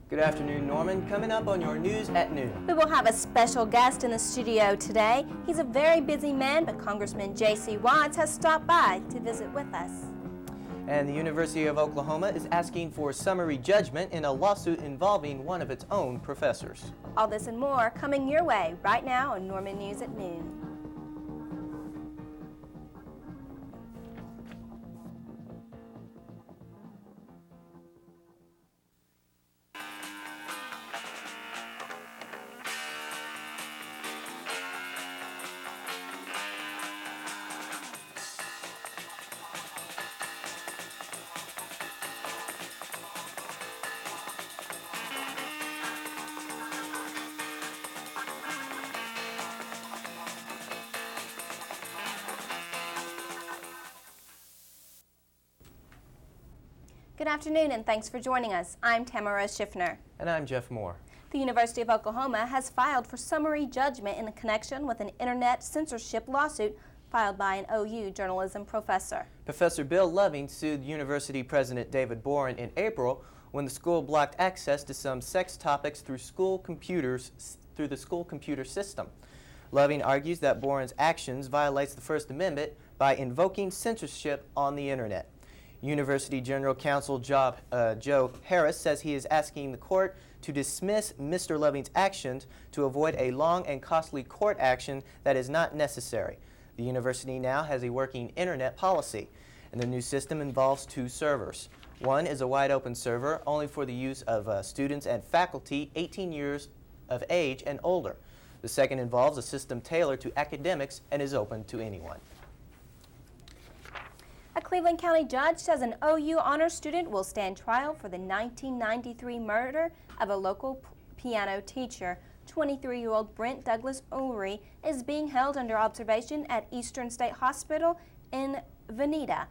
Good afternoon, Norman. Coming up on your news at noon. We will have a special guest in the studio today. He's a very busy man, but Congressman J.C. Watts has stopped by to visit with us. And the University of Oklahoma is asking for summary judgment in a lawsuit involving one of its own professors. All this and more coming your way right now on Norman News at Noon. Good afternoon and thanks for joining us. I'm Tamara Schiffner. And I'm Jeff Moore. The University of Oklahoma has filed for summary judgment in connection with an internet censorship lawsuit filed by an OU journalism professor. Professor Bill Loving sued University President David Boren in April when the school blocked access to some sex topics through the school computer system. Loving argues that Boren's actions violates the First Amendment by invoking censorship on the internet. University General Counsel Joe Harris says he is asking the court to dismiss Mr. Loving's actions to avoid a long and costly court action that is not necessary. The university now has a working internet policy, and the new system involves two servers. One is a wide-open server only for the use of students and faculty 18 years of age and older. The second involves a system tailored to academics and is open to anyone. A Cleveland County judge says an OU honors student will stand trial for the 1993 murder of a local piano teacher. 23-year-old Brent Douglas Ullery is being held under observation at Eastern State Hospital in Veneta.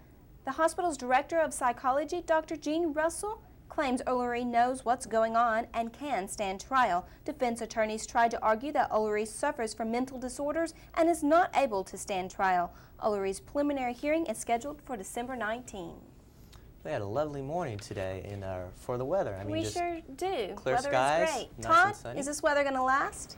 The hospital's director of psychology, Dr. Gene Russell, claims Ullery knows what's going on and can stand trial. Defense attorneys tried to argue that Ullery suffers from mental disorders and is not able to stand trial. Ullery's preliminary hearing is scheduled for December 19. We had a lovely morning today for the weather. We sure do. Clear weather skies, is great. nice Todd, and sunny. is this weather going to last?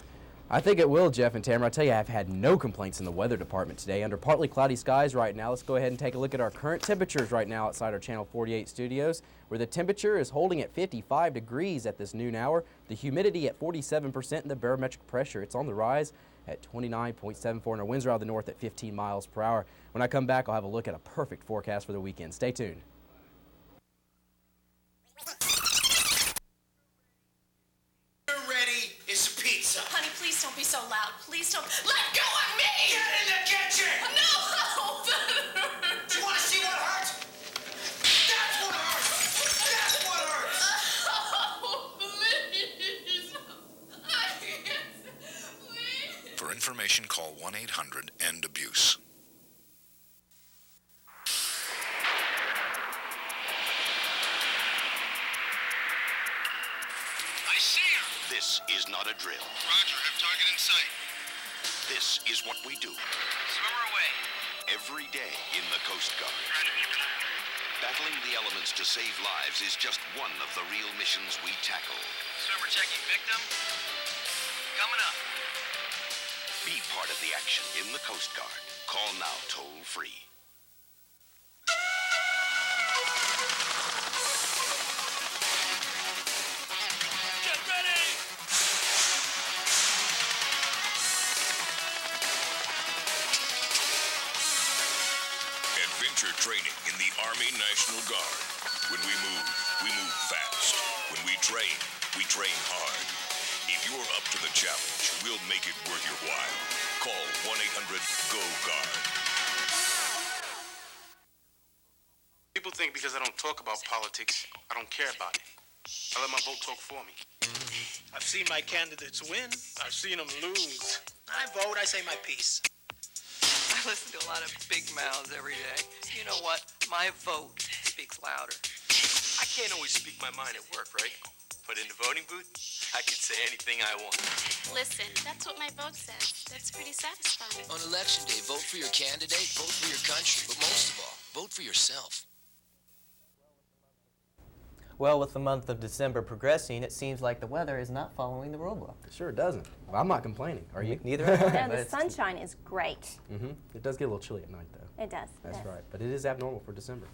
I think it will, Jeff and Tamara. I tell you, I've had no complaints in the weather department today. Under partly cloudy skies right now, let's go ahead and take a look at our current temperatures right now outside our Channel 48 studios, where the temperature is holding at 55 degrees at this noon hour, the humidity at 47%, and the barometric pressure, it's on the rise at 29.74, and our winds are out of the north at 15 miles per hour. When I come back, I'll have a look at a perfect forecast for the weekend. Stay tuned. Please don't be so loud. Please don't. Let go of me! Get in the kitchen! No! Do you want to see what hurts? That's what hurts! That's what hurts! Oh, please! Please! For information, call 1-800-END-ABUSE. This is not a drill. Roger, have target in sight. This is what we do. Swimmer away. Every day in the Coast Guard. Roger. Battling the elements to save lives is just one of the real missions we tackle. Swimmer checking victim. Coming up. Be part of the action in the Coast Guard. Call now toll free. Adventure training in the Army National Guard. When we move fast. When we train hard. If you're up to the challenge, we'll make it worth your while. Call 1-800-GO-GUARD. People think because I don't talk about politics, I don't care about it. I let my vote talk for me. I've seen my candidates win. I've seen them lose. I vote, I say my piece. I listen to a lot of big mouths every day. You know what? My vote speaks louder. I can't always speak my mind at work, right? But in the voting booth, I can say anything I want. Listen, that's what my vote says. That's pretty satisfying. On election day, vote for your candidate, vote for your country, but most of all, vote for yourself. Well, with the month of December progressing, it seems like the weather is not following the rule book. It sure doesn't. Well, I'm not complaining. Are you? Neither am I. And the sunshine is great. It does get a little chilly at night, though. It does. That's yes. right. But it is abnormal for December.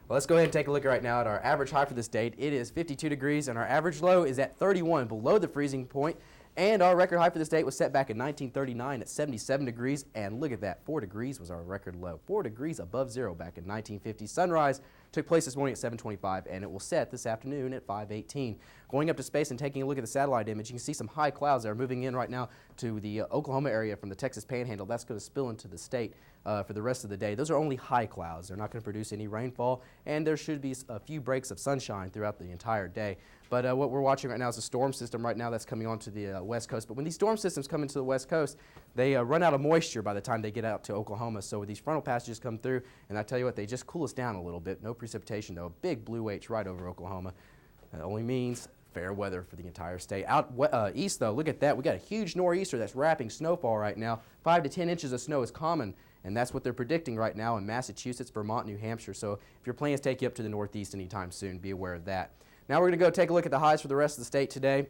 Well, let's go ahead and take a look right now at our average high for this date. It is 52 degrees, and our average low is at 31, below the freezing point. And our record high for this date was set back in 1939 at 77 degrees. And look at that, 4 degrees was our record low. 4 degrees above zero back in 1950. Sunrise took place this morning at 7:25, and it will set this afternoon at 5:18. Going up to space and taking a look at the satellite image, you can see some high clouds that are moving in right now to the Oklahoma area from the Texas Panhandle. That's going to spill into the state for the rest of the day. Those are only high clouds. They're not going to produce any rainfall, and there should be a few breaks of sunshine throughout the entire day. But what we're watching right now is a storm system right now that's coming onto the west coast. But when these storm systems come into the west coast, they run out of moisture by the time they get out to Oklahoma. So these frontal passages come through, and I tell you what, they just cool us down a little bit. No precipitation, though. A big blue H right over Oklahoma. That only means fair weather for the entire state. Out east, though, look at that. We got a huge nor'easter that's wrapping snowfall right now. 5 to 10 inches of snow is common, and that's what they're predicting right now in Massachusetts, Vermont, New Hampshire. So if your plans take you up to the northeast anytime soon, be aware of that. Now we're going to go take a look at the highs for the rest of the state today.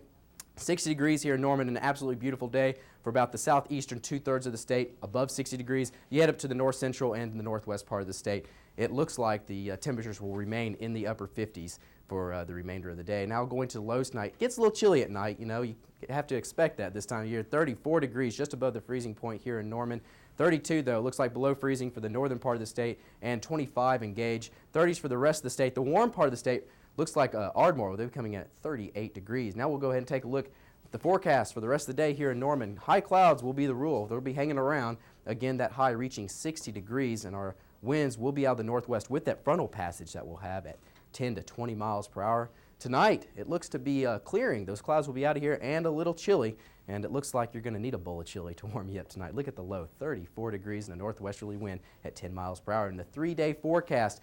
60 degrees here in Norman, an absolutely beautiful day for about the southeastern 2/3 of the state, above 60 degrees. You head up to the north central and the northwest part of the state. It looks like the temperatures will remain in the upper 50s for the remainder of the day. Now going to the lows tonight. It gets a little chilly at night, you know, you have to expect that this time of year. 34 degrees just above the freezing point here in Norman. 32 though, looks like below freezing for the northern part of the state, and 25 in Gage. 30s for the rest of the state. The warm part of the state looks like Ardmore. They're coming in at 38 degrees. Now we'll go ahead and take a look at the forecast for the rest of the day here in Norman. High clouds will be the rule. They'll be hanging around. Again, that high reaching 60 degrees, and our winds will be out of the northwest with that frontal passage that we'll have at 10 to 20 miles per hour. Tonight, it looks to be clearing. Those clouds will be out of here and a little chilly, and it looks like you're going to need a bowl of chili to warm you up tonight. Look at the low, 34 degrees and a northwesterly wind at 10 miles per hour. In the 3-day forecast,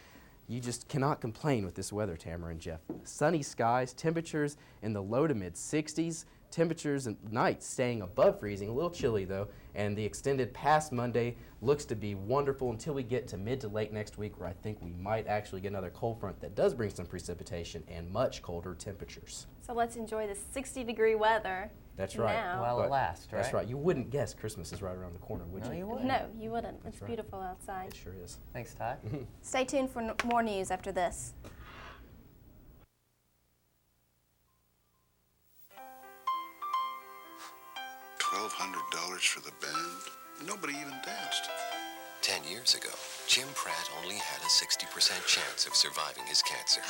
you just cannot complain with this weather, Tamara and Jeff. Sunny skies, temperatures in the low to mid 60s, temperatures at night staying above freezing, a little chilly though, and the extended past Monday looks to be wonderful until we get to mid to late next week, where I think we might actually get another cold front that does bring some precipitation and much colder temperatures. So let's enjoy the 60-degree weather. That's right. Now. While it lasts, right? That's right. You wouldn't guess Christmas is right around the corner, would you? No, you wouldn't. No, you wouldn't. That's It's right. beautiful outside. It sure is. Thanks, Ty. Stay tuned for more news after this. $1,200 for the band? Nobody even danced. 10 years ago, Jim Pratt only had a 60% chance of surviving his cancer.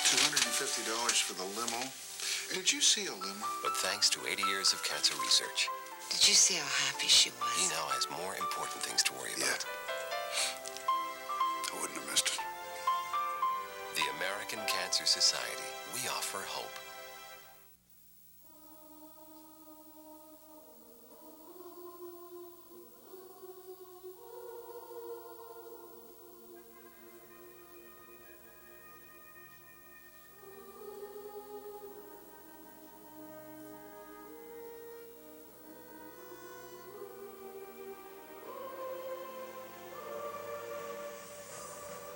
$250 for the limo? Did you see a limo? But thanks to 80 years of cancer research, Did you see how happy she was? he now has more important things to worry about. I wouldn't have missed it. The American Cancer Society. We offer hope.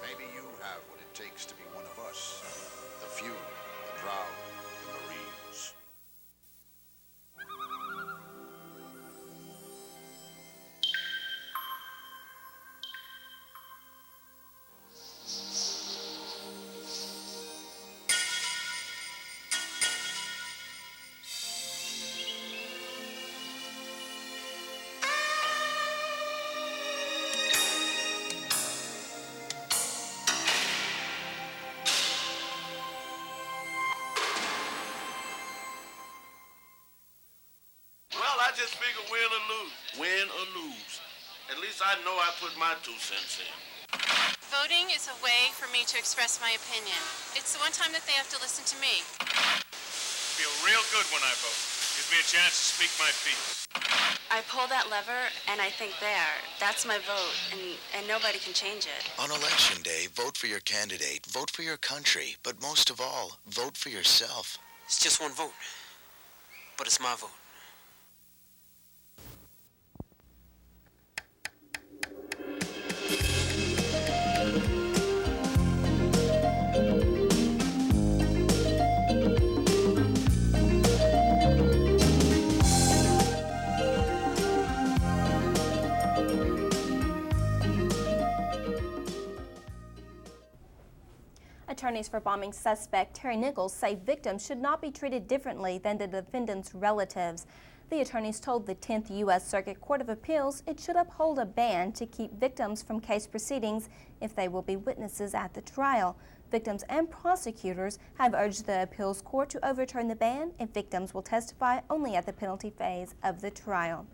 Maybe you have what it takes to be one of us. The few, the proud, the Marines. Well, I just figure win or lose. Win or lose. At least I know I put my 2 cents in. Voting is a way for me to express my opinion. It's the one time that they have to listen to me. Feel real good when I vote. Gives me a chance to speak my piece. I pull that lever and I think that's my vote, and nobody can change it. On Election Day, vote for your candidate, vote for your country, but most of all, vote for yourself. It's just one vote, but it's my vote. attorneys for bombing suspect Terry Nichols say victims should not be treated differently than the defendant's relatives. The attorneys told the 10th U.S. Circuit Court of Appeals it should uphold a ban to keep victims from case proceedings if they will be witnesses at the trial. Victims and prosecutors have urged the appeals court to overturn the ban if victims will testify only at the penalty phase of the trial.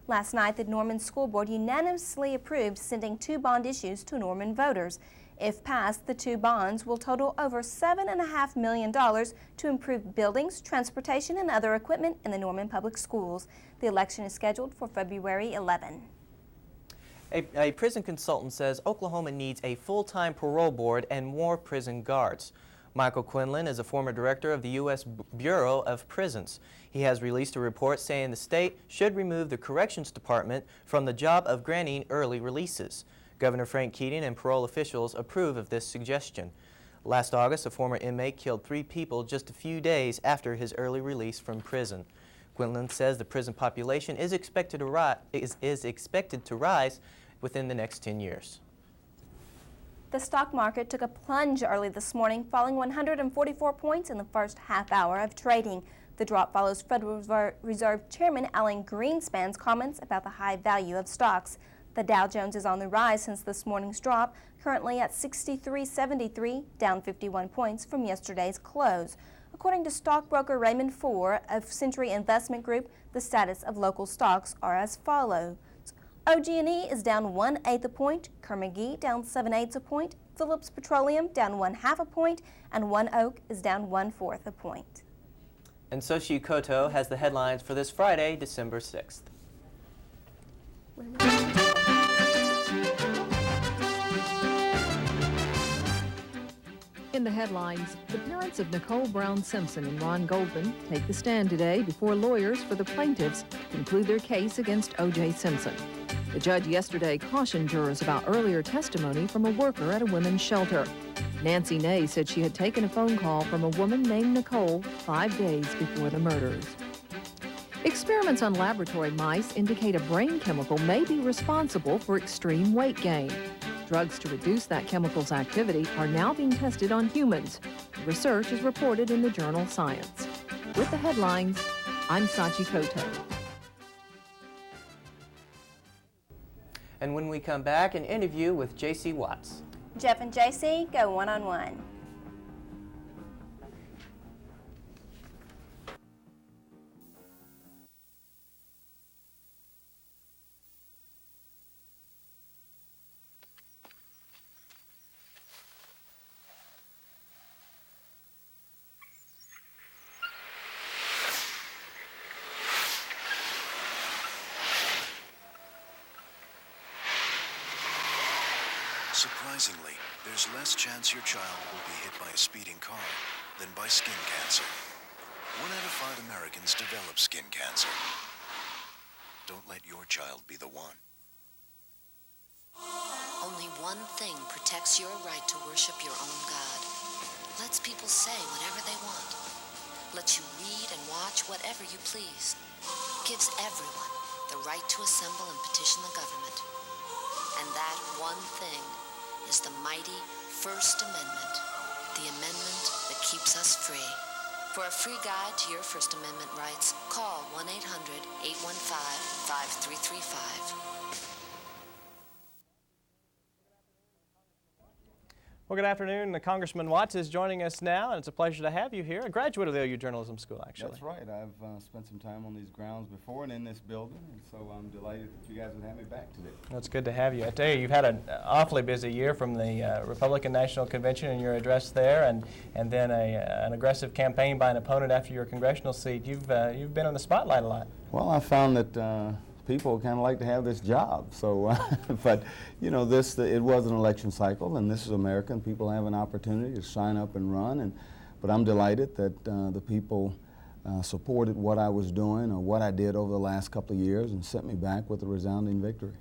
Last night, the Norman School Board unanimously approved sending 2 bond issues to Norman voters. If passed, the 2 bonds will total over $7.5 million to improve buildings, transportation, and other equipment in the Norman Public Schools. The election is scheduled for February 11. A prison consultant says Oklahoma needs a full-time parole board and more prison guards. Michael Quinlan is a former director of the U.S. Bureau of Prisons. He has released a report saying the state should remove the Corrections Department from the job of granting early releases. Governor Frank Keating and parole officials approve of this suggestion. Last August, a former inmate killed 3 people just a few days after his early release from prison. Quinlan says the prison population is expected to rise within the next 10 years. The stock market took a plunge early this morning, falling 144 points in the first half hour of trading. The drop follows Federal Reserve Chairman Alan Greenspan's comments about the high value of stocks. The Dow Jones is on the rise since this morning's drop, currently at 63.73, down 51 points from yesterday's close. According to stockbroker Raymond Four of Century Investment Group, the status of local stocks are as follows. OG&E is down 1/8 a point, Kerr-McGee down 7/8 a point, Phillips Petroleum down 1/2 a point, and One Oak is down 1/4 a point. And Soshi Koto has the headlines for this Friday, December 6th. In the headlines, the parents of Nicole Brown Simpson and Ron Goldman take the stand today before lawyers for the plaintiffs conclude their case against O.J. Simpson. The judge yesterday cautioned jurors about earlier testimony from a worker at a women's shelter. Nancy Ney said she had taken a phone call from a woman named Nicole 5 days before the murders. Experiments on laboratory mice indicate a brain chemical may be responsible for extreme weight gain. Drugs to reduce that chemical's activity are now being tested on humans. The research is reported in the journal Science. With the headlines, I'm Sachi Koto. And when we come back, an interview with J.C. Watts. Jeff and J.C. go one-on-one. Surprisingly, there's less chance your child will be hit by a speeding car than by skin cancer. 1 out of 5 Americans develop skin cancer. Don't let your child be the one. Only one thing protects your right to worship your own God. Lets people say whatever they want. Lets you read and watch whatever you please. Gives everyone the right to assemble and petition the government. And that one thing is the mighty First Amendment, the amendment that keeps us free. For a free guide to your First Amendment rights, call 1-800-815-5335. Well, good afternoon. Congressman Watts is joining us now, and it's a pleasure to have you here. A graduate of the OU Journalism School, actually. That's right. I've spent some time on these grounds before and in this building, and so I'm delighted that you guys would have me back today. Well, it's good to have you. I tell you, you've had an awfully busy year from the Republican National Convention and your address there, and then an aggressive campaign by an opponent after your congressional seat. You've been in the spotlight a lot. Well, I found that people kind of like to have this job. So, but you know, it was an election cycle, and this is America, and people have an opportunity to sign up and run. But I'm delighted that the people supported what I was doing or what I did over the last couple of years and sent me back with a resounding victory.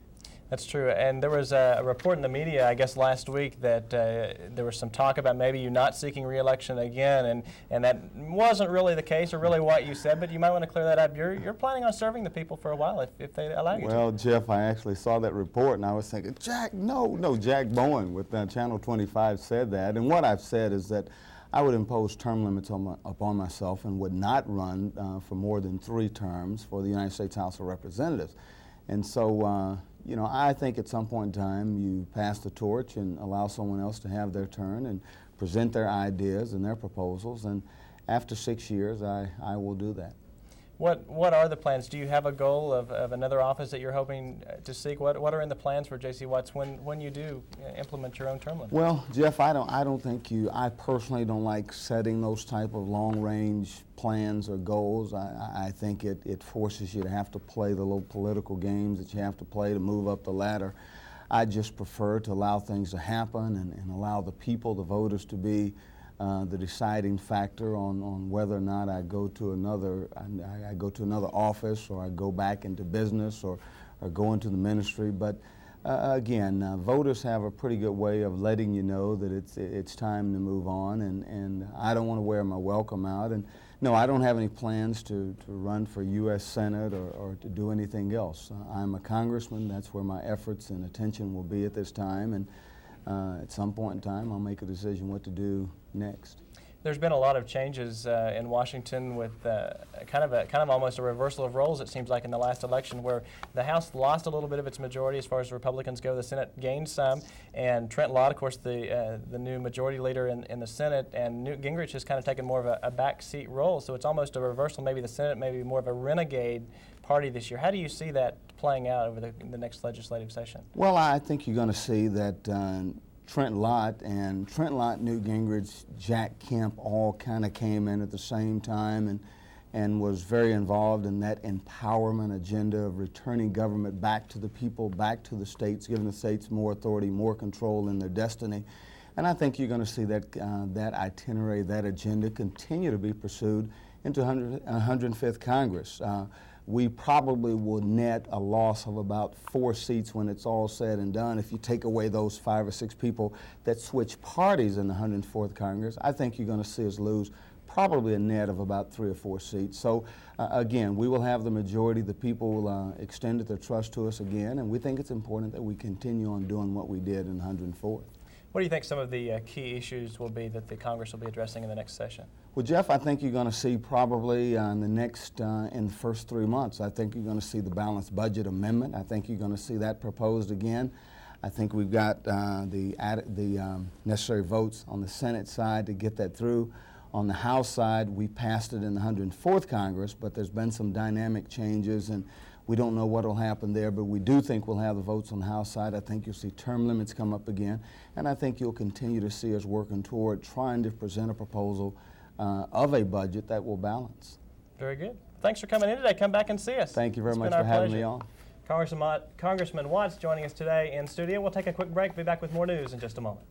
That's true, and there was a report in the media, I guess, last week that there was some talk about maybe you not seeking re-election again, and that wasn't really the case or really what you said, but you might want to clear that up. You're planning on serving the people for a while if they allow you to. Well, Jeff, I actually saw that report, and I was thinking, Jack, no, Jack Bowen with Channel 25 said that, and what I've said is that I would impose term limits upon myself and would not run for more than 3 terms for the United States House of Representatives. And so, you know, I think at some point in time you pass the torch and allow someone else to have their turn and present their ideas and their proposals, and after 6 years I will do that. What are the plans? Do you have a goal of another office that you're hoping to seek? What are in the plans for J.C. Watts when you do implement your own term limit? Well, Jeff, I don't think I personally don't like setting those type of long-range plans or goals. I think it forces you to have to play the little political games that you have to play to move up the ladder. I just prefer to allow things to happen and allow the people, the voters, to be the deciding factor on whether or not I go to another office, or I go back into business, or go into the ministry. But again, voters have a pretty good way of letting you know that it's time to move on, and I don't want to wear my welcome out. And no, I don't have any plans to run for U.S. Senate or to do anything else. I'm a congressman. That's where my efforts and attention will be at this time, and at some point in time I'll make a decision what to do next. There's been a lot of changes in Washington with kind of almost a reversal of roles, it seems like, in the last election, where the House lost a little bit of its majority as far as the Republicans go. The Senate gained some, and Trent Lott, of course, the new majority leader in the Senate, and Newt Gingrich has kind of taken more of a backseat role. So it's almost a reversal. Maybe the Senate may be more of a renegade party this year. How do you see that playing out over the next legislative session? Well, I think you're going to see that Trent Lott, Newt Gingrich, Jack Kemp all kind of came in at the same time and was very involved in that empowerment agenda of returning government back to the people, back to the states, giving the states more authority, more control in their destiny. And I think you're going to see that that itinerary, that agenda continue to be pursued into 105th Congress. We probably will net a loss of about 4 seats when it's all said and done. If you take away those 5 or 6 people that switch parties in the 104th Congress, I think you're going to see us lose probably a net of about 3 or 4 seats. So again, we will have the majority. The people will extend their trust to us again, and we think it's important that we continue on doing what we did in the 104th. What do you think some of the key issues will be that the Congress will be addressing in the next session? Well, Jeff, I think you're going to see probably in the first 3 months, I think you're going to see the balanced budget amendment. I think you're going to see that proposed again. I think we've got the necessary votes on the Senate side to get that through. On the House side, we passed it in the 104th Congress, but there's been some dynamic changes, and we don't know what will happen there, but we do think we'll have the votes on the House side. I think you'll see term limits come up again, and I think you'll continue to see us working toward trying to present a proposal of a budget that will balance. Very good. Thanks for coming in today. Come back and see us. Thank you very much for having me on. Congressman Watts joining us today in studio. We'll take a quick break. Be back with more news in just a moment.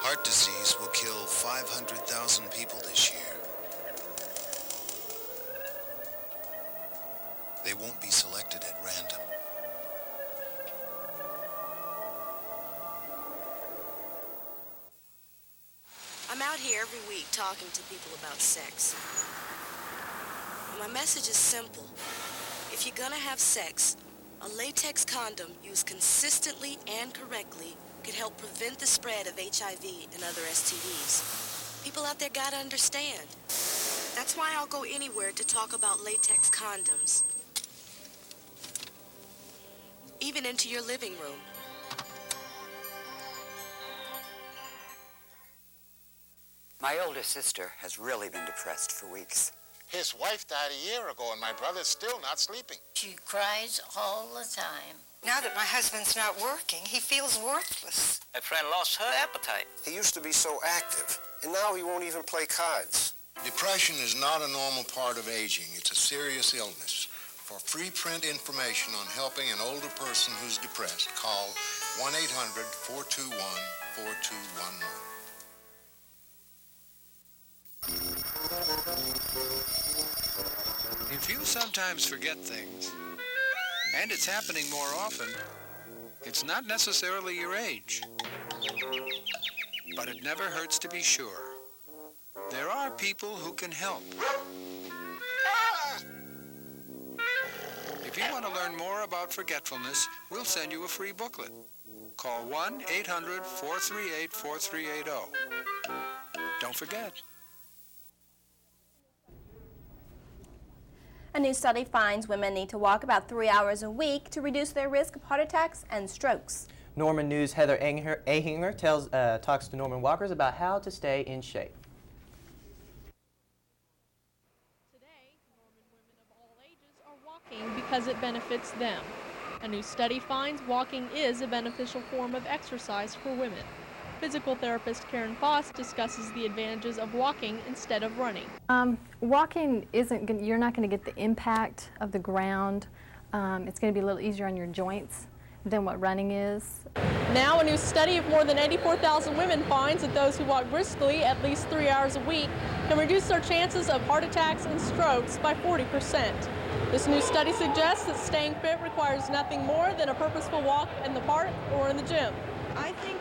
Heart disease will kill 500,000 people this year. They won't be selected at random. I'm out here every week talking to people about sex. My message is simple. If you're gonna have sex, a latex condom used consistently and correctly could help prevent the spread of HIV and other STDs. People out there gotta understand. That's why I'll go anywhere to talk about latex condoms. Even into your living room. My older sister has really been depressed for weeks. His wife died a year ago, and my brother's still not sleeping. She cries all the time. Now that my husband's not working, he feels worthless. My friend lost her appetite. He used to be so active, and now he won't even play cards. Depression is not a normal part of aging. It's a serious illness. For free print information on helping an older person who's depressed, call 1-800-421-4211. If you sometimes forget things, and it's happening more often, it's not necessarily your age. But it never hurts to be sure. There are people who can help. If you want to learn more about forgetfulness, we'll send you a free booklet. Call 1-800-438-4380. Don't forget. A new study finds women need to walk about 3 hours a week to reduce their risk of heart attacks and strokes. Norman News' Heather Ahinger talks to Norman Walkers about how to stay in shape. Today, Norman women of all ages are walking because it benefits them. A new study finds walking is a beneficial form of exercise for women. Physical therapist Karen Foss discusses the advantages of walking instead of running. Walking you're not going to get the impact of the ground. It's going to be a little easier on your joints than what running is. Now a new study of more than 84,000 women finds that those who walk briskly at least 3 hours a week can reduce their chances of heart attacks and strokes by 40%. This new study suggests that staying fit requires nothing more than a purposeful walk in the park or in the gym. I think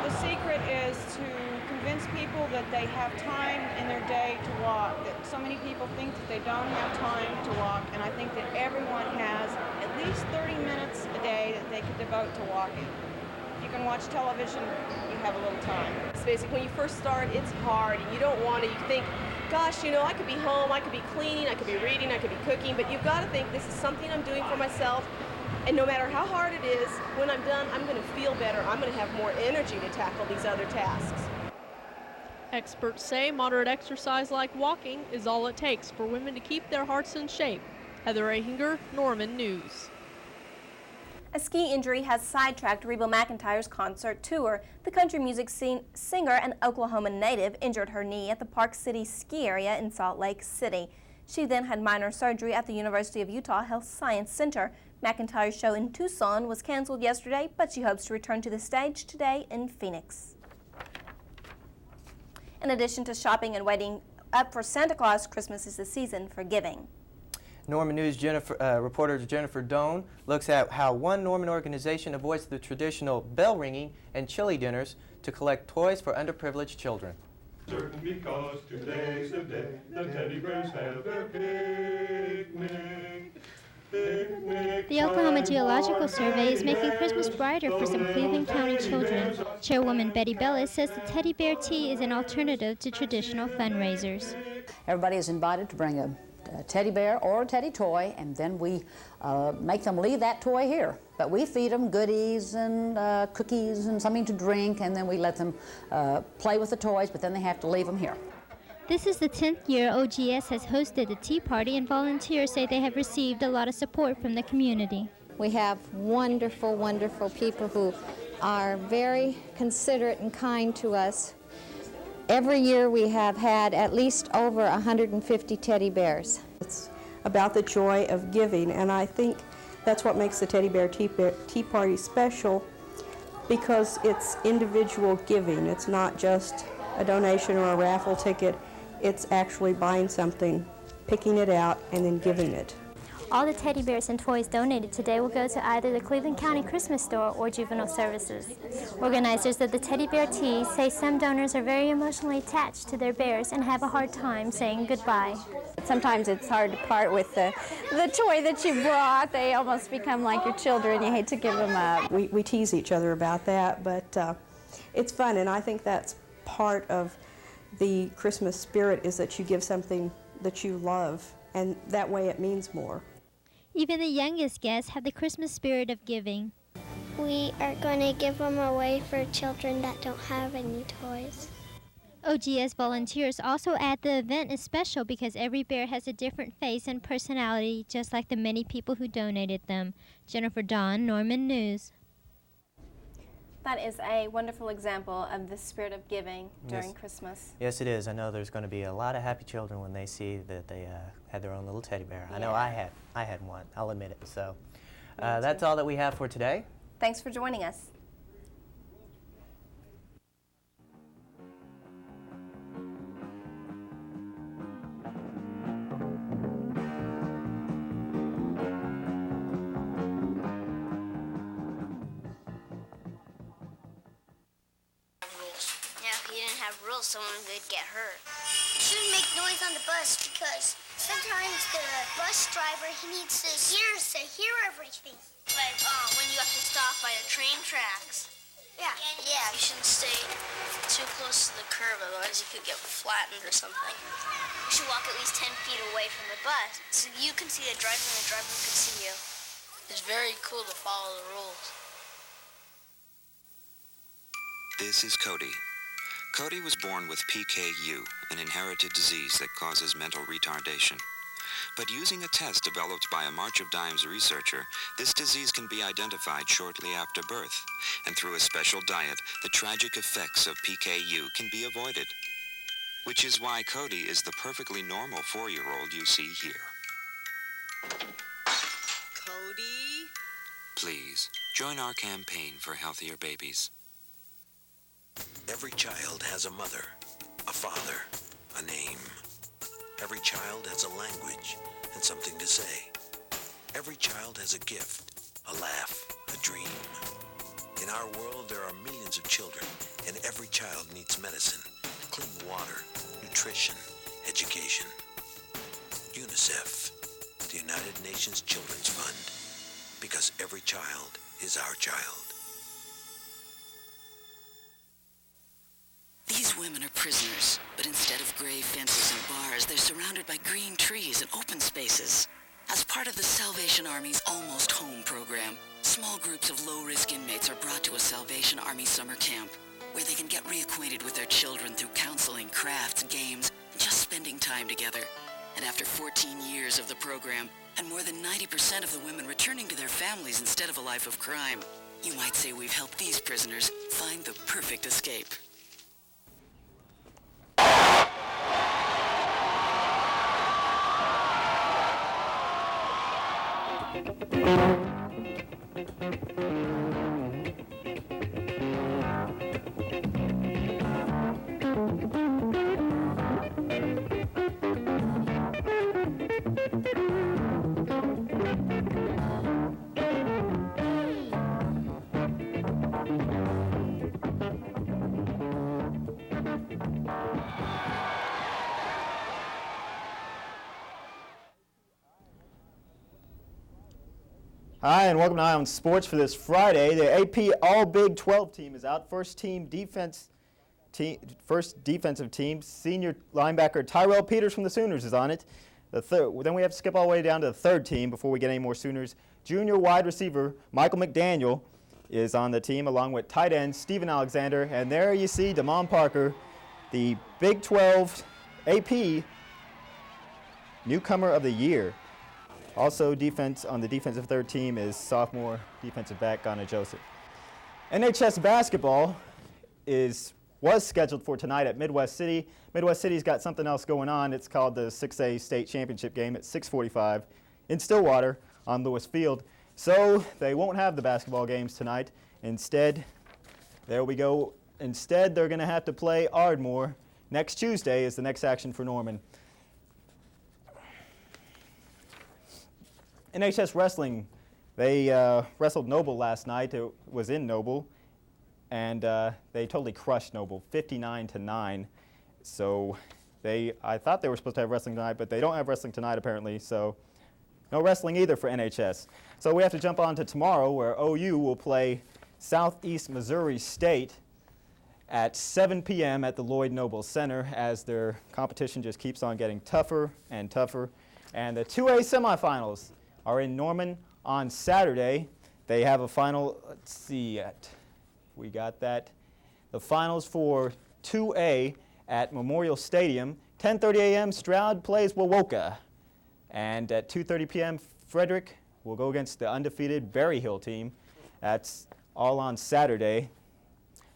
the secret is to convince people that they have time in their day to walk, that so many people think that they don't have time to walk, and I think that everyone has at least 30 minutes a day that they could devote to walking. If you can watch television, you have a little time. It's basically when you first start, it's hard, and you don't want to, you think, gosh, you know, I could be home, I could be cleaning, I could be reading, I could be cooking, but you've got to think this is something I'm doing for myself. And no matter how hard it is, when I'm done, I'm going to feel better. I'm going to have more energy to tackle these other tasks. Experts say moderate exercise like walking is all it takes for women to keep their hearts in shape. Heather Ahinger, Norman News. A ski injury has sidetracked Reba McEntire's concert tour. The country music singer and Oklahoma native injured her knee at the Park City ski area in Salt Lake City. She then had minor surgery at the University of Utah Health Science Center. McEntire's show in Tucson was canceled yesterday, but she hopes to return to the stage today in Phoenix. In addition to shopping and waiting up for Santa Claus, Christmas is the season for giving. Norman News reporter Jennifer Doan looks at how one Norman organization avoids the traditional bell ringing and chili dinners to collect toys for underprivileged children. Certain because today's the day the teddy bears have their picnic. The Oklahoma Geological Survey is making Christmas brighter for some Cleveland County children. Chairwoman Betty Bellis says the teddy bear tea is an alternative to traditional fundraisers. Everybody is invited to bring a teddy bear or a teddy toy, and then we make them leave that toy here. But we feed them goodies and cookies and something to drink, and then we let them play with the toys, but then they have to leave them here. This is the 10th year OGS has hosted the tea party, and volunteers say they have received a lot of support from the community. We have wonderful, wonderful people who are very considerate and kind to us. Every year we have had at least over 150 teddy bears. It's about the joy of giving, and I think that's what makes the Teddy Bear Tea Party special, because it's individual giving. It's not just a donation or a raffle ticket. It's actually buying something, picking it out, and then giving it. All the teddy bears and toys donated today will go to either the Cleveland County Christmas Store or Juvenile Services. Organizers of the Teddy Bear Tea say some donors are very emotionally attached to their bears and have a hard time saying goodbye. Sometimes it's hard to part with the toy that you brought. They almost become like your children. You hate to give them up. We tease each other about that, but it's fun, and I think that's part of the Christmas spirit, is that you give something that you love, and that way it means more. Even the youngest guests have the Christmas spirit of giving. We are going to give them away for children that don't have any toys. OGS volunteers also add the event is special because every bear has a different face and personality, just like the many people who donated them. Jennifer Dawn, Norman News. That is a wonderful example of the spirit of giving during Christmas. Yes, it is. I know there's going to be a lot of happy children when they see that they had their own little teddy bear. I know I had one. I'll admit it. So that's all that we have for today. Thanks for joining us. Rules, someone could get hurt. Shouldn't make noise on the bus because sometimes the bus driver, he needs his ears to hear everything. Like when you have to stop by the train tracks. Yeah. Yeah. You shouldn't stay too close to the curb, otherwise you could get flattened or something. You should walk at least 10 feet away from the bus so you can see the driver and the driver can see you. It's very cool to follow the rules. This is Cody. Cody was born with PKU, an inherited disease that causes mental retardation. But using a test developed by a March of Dimes researcher, this disease can be identified shortly after birth. And through a special diet, the tragic effects of PKU can be avoided. Which is why Cody is the perfectly normal 4-year-old you see here. Cody? Please, join our campaign for healthier babies. Every child has a mother, a father, a name. Every child has a language and something to say. Every child has a gift, a laugh, a dream. In our world, there are millions of children, and every child needs medicine, clean water, nutrition, education. UNICEF, the United Nations Children's Fund, because every child is our child. These women are prisoners, but instead of gray fences and bars, they're surrounded by green trees and open spaces. As part of the Salvation Army's Almost Home program, small groups of low-risk inmates are brought to a Salvation Army summer camp, where they can get reacquainted with their children through counseling, crafts, games, and just spending time together. And after 14 years of the program, and more than 90% of the women returning to their families instead of a life of crime, you might say we've helped these prisoners find the perfect escape. Hi, and welcome to Eye on Sports for this Friday. The AP All Big 12 team is out. First defensive team, senior linebacker Tyrell Peters from the Sooners is on it. Then we have to skip all the way down to the third team before we get any more Sooners. Junior wide receiver Michael McDaniel is on the team, along with tight end Steven Alexander. And there you see Damon Parker, the Big 12 AP Newcomer of the Year. Also on the defensive third team is sophomore defensive back Ghana Joseph. NHS basketball was scheduled for tonight at Midwest City. Midwest City's got something else going on. It's called the 6A State Championship game at 6:45 in Stillwater on Lewis Field. So they won't have the basketball games tonight. Instead, there we go. Instead, they're going to have to play Ardmore. Next Tuesday is the next action for Norman. NHS Wrestling, they wrestled Noble last night. It was in Noble, and they totally crushed Noble, 59-9. So I thought they were supposed to have wrestling tonight, but they don't have wrestling tonight apparently, so no wrestling either for NHS. So we have to jump on to tomorrow, where OU will play Southeast Missouri State at 7 p.m. at the Lloyd Noble Center, as their competition just keeps on getting tougher and tougher. And the 2A semifinals are in Norman on Saturday. They have a final, let's see, we got that. The finals for 2A at Memorial Stadium. 10:30 a.m. Stroud plays Wawoka. And at 2:30 p.m. Frederick will go against the undefeated Berry Hill team. That's all on Saturday.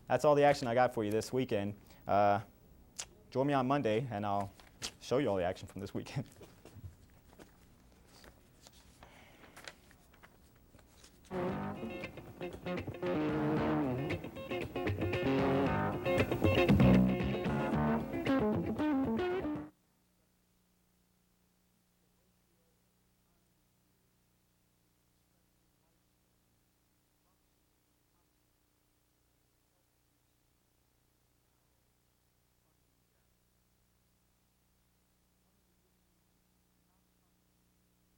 that's all the action I got for you this weekend. Join me on Monday, and I'll show you all the action from this weekend.